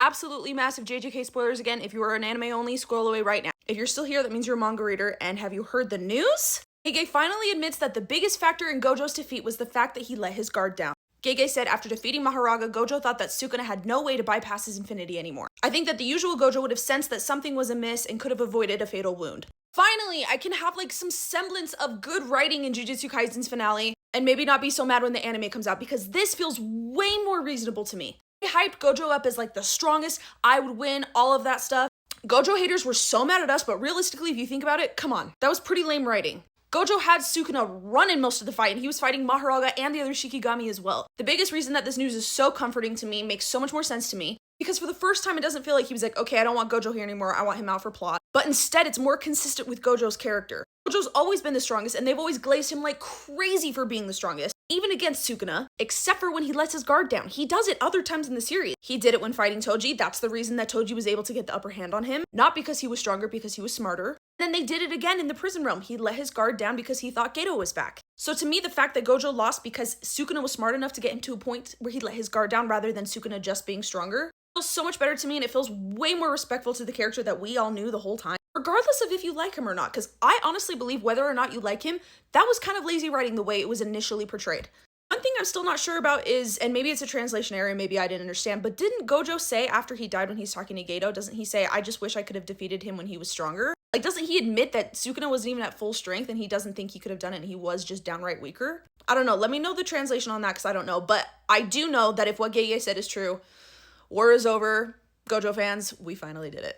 Absolutely massive JJK spoilers again. If you are an anime only, scroll away right now. If you're still here, that means you're a manga reader. And have you heard the news? Gege finally admits that the biggest factor in Gojo's defeat was the fact that he let his guard down. Gege said after defeating Maharaga, Gojo thought that Sukuna had no way to bypass his infinity anymore. I think that the usual Gojo would have sensed that something was amiss and could have avoided a fatal wound. Finally, I can have like some semblance of good writing in Jujutsu Kaisen's finale and maybe not be so mad when the anime comes out because this feels way more reasonable to me. They hyped Gojo up as like the strongest, I would win, all of that stuff. Gojo haters were so mad at us, but realistically, if you think about it, come on, that was pretty lame writing. Gojo had Sukuna running most of the fight, and he was fighting Maharaga and the other Shikigami as well. The biggest reason that this news is so comforting to me, makes so much more sense to me, because for the first time it doesn't feel like he was like, okay, I don't want Gojo here anymore, I want him out for plot. But instead, it's more consistent with Gojo's character. Gojo's always been the strongest, and they've always glazed him like crazy for being the strongest, even against Sukuna, except for when he lets his guard down. He does it other times in the series. He did it when fighting Toji. That's the reason that Toji was able to get the upper hand on him. Not because he was stronger, because he was smarter. Then they did it again in the prison realm. He let his guard down because he thought Geto was back. So to me, the fact that Gojo lost because Sukuna was smart enough to get him to a point where he let his guard down rather than Sukuna just being stronger feels so much better to me, and it feels way more respectful to the character that we all knew the whole time, regardless of if you like him or not, because I honestly believe whether or not you like him, that was kind of lazy writing the way it was initially portrayed. One thing I'm still not sure about is, and maybe it's a translation error, maybe I didn't understand, but didn't Gojo say after he died when he's talking to Geto, doesn't he say, I just wish I could have defeated him when he was stronger? Like, doesn't he admit that Sukuna wasn't even at full strength and he doesn't think he could have done it and he was just downright weaker? I don't know. Let me know the translation on that because I don't know. But I do know that if what Gege said is true, war is over. Gojo fans, we finally did it.